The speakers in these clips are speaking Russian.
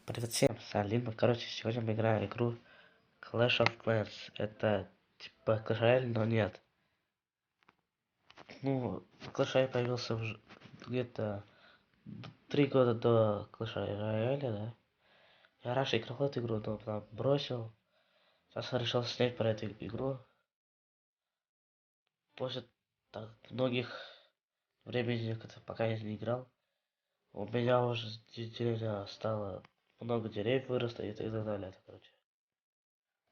Привет всем, с Алина. Короче, сегодня мы играем игру Clash of Clans. Это типа Clash Royale, но нет. Ну, Clash Royale появился где-то 3 года до Clash Royale, да? Я раньше играл в эту игру, но потом бросил. Сейчас я решил снять про эту игру. После так многих времени, пока я не играл, у меня уже деревья стало много деревьев выросло и так далее, короче.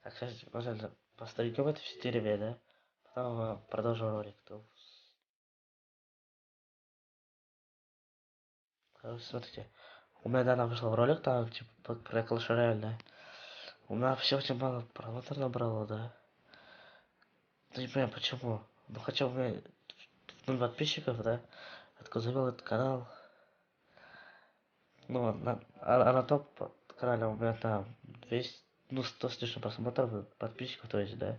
Так, сейчас, можно постригем это все деревья, да? Потом продолжим ролик. Короче, смотрите. У меня недавно вышел ролик там, типа, про Clash Royale, да? У меня все очень мало просмотров набрало, да? Ну не понимаю почему. Ну хотя у меня 0 подписчиков, да? Откуда завел этот канал. Ну, на топ канале у меня там 200, ну 100 с лишним просмотров, подписчиков, то есть, да?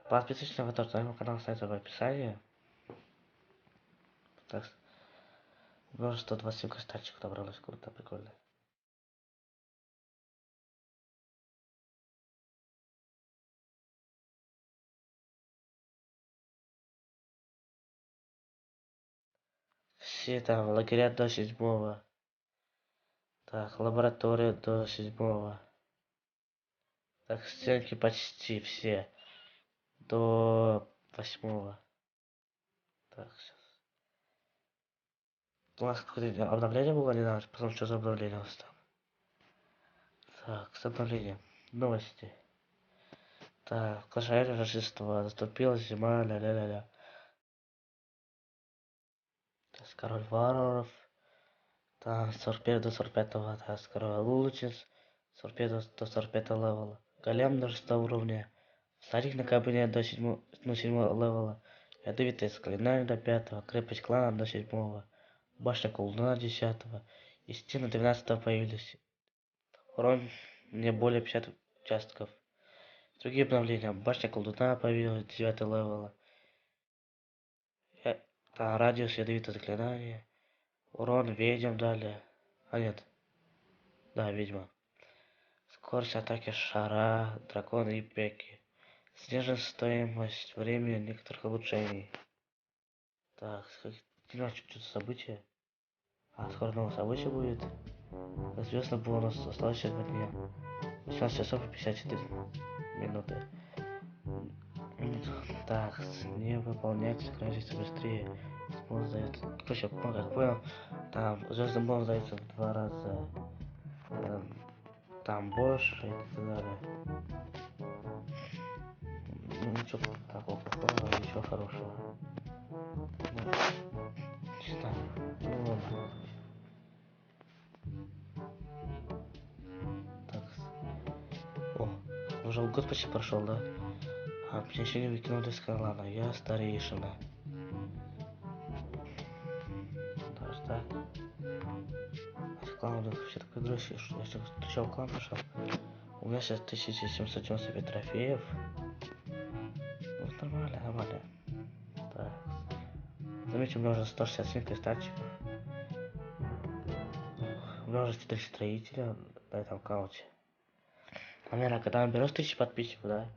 Подписывайтесь на моего канала, ссылка в описании. Так, уже 127 костачек набралось, круто, прикольно. Все там лагеря до 7-го. Так, лаборатория до 7-го. Так, стенки почти все. До 8-го. Так, сейчас. У нас какое-то обновление было, не знаю, потом что за обновление у нас там. Так, с обновлением. Новости. Так, Clash Royale Рождество. Наступила зима, ля-ля-ля-ля. Так, король варваров. Там 41 до 45-го. Так, король лучниц. 45 до 45 левела. Голем до 6 уровня. Старик на кабинет до 7, ну, 7 левела. Ядовитое заклинание до 5-го. Крепость клана до 7-го. Башня колдуна 10-го. И стены 12-го появились. Урон не более 50 участков. Другие обновления. Башня колдуна появилась 9 левела. Радиус ядовитое заклинание. Урон ведьм дали. А нет. Да, ведьма. Скорость атаки шара, дракона и пеки. Снижена стоимость времени некоторых улучшений. Так, что-то событие. Скоро новое событие будет. Известно бонус. Осталось еще 2 дня. 18 часов и 54 минуты. Так, не выполняется, кажется быстрее. Бонус дается. Короче, ну, как понял, там звездный бонус дается в 2 раза. Там больше и так далее. Ну, ничего такого плохого, ничего хорошего. Ну, не знаю. Ну, ладно. Так. О, уже год почти прошел, да? А меня еще не выкинули с канала. Я старейшина. Даже так. Клан вообще такой игрушки, что я встречал клан пошел. У меня сейчас 1795 трофеев. Ну, нормально, нормально. Так. Заметьте, у меня уже 167 кристальчиков. У меня уже 4 строителя на этом аккаунте. Наверное, когда наберешь 1000 подписчиков, да,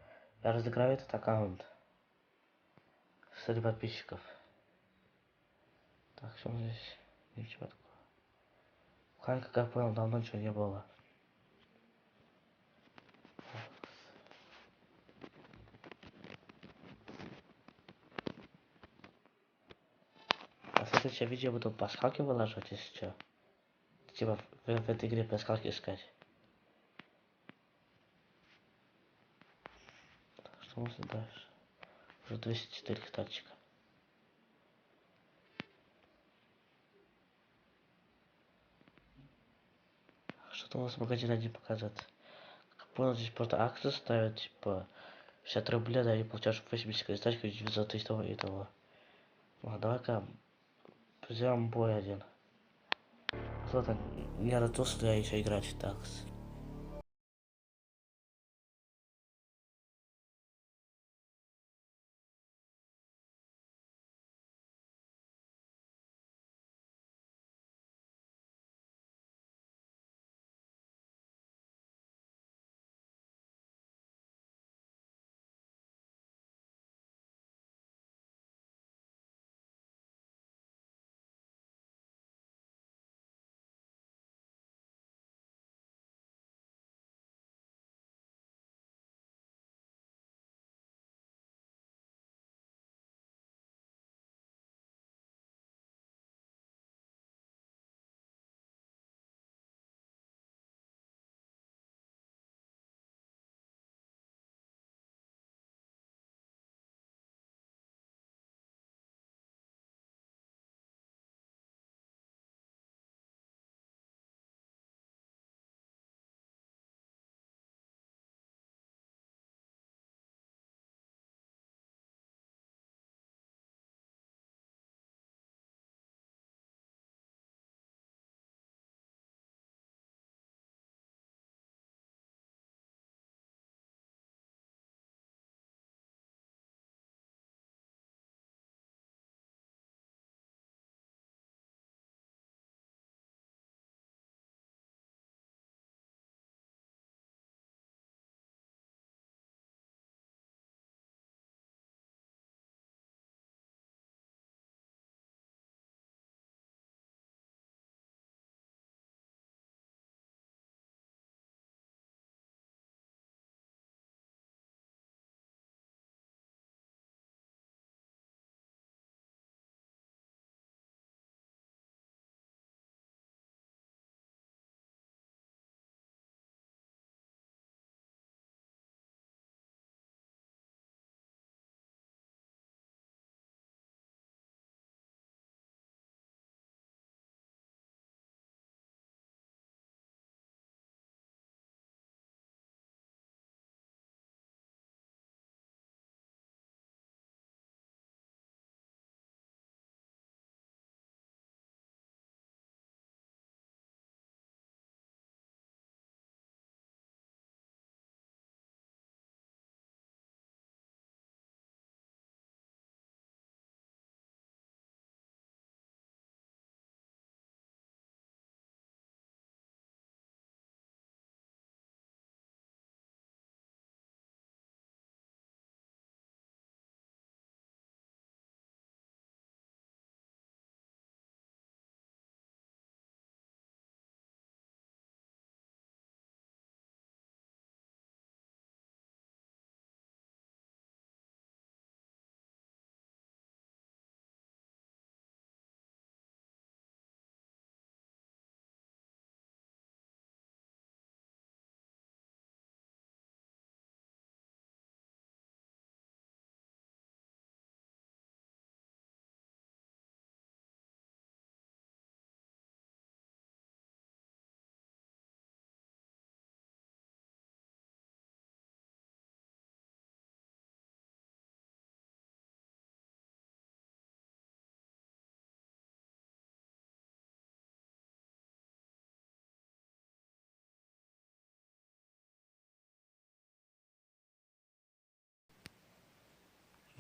я разыграю этот аккаунт. Среди подписчиков. Так, что здесь? Ничего такого. Хай, как я понял, давно ничего не было. А следующее видео буду пасхалки выложить, если что. Типа в этой игре пасхалки искать. Так, что у нас дальше? Уже 204 кстатчика. Что-то у нас в магазине не показывает. Как понял, здесь просто акцию ставят, типа 60 рублей, да, и получаешь 80 кристалликов и 900 из того и того. Ну, а давай-ка сделаем бой один. Кто-то не разделся, что я еще играть так.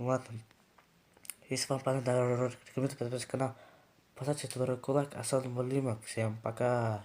Ну ладно. Если вам понравилось, рекомендую подписываться на канал. Поставьте второй кулак. Ассаламу алейкум. Всем пока.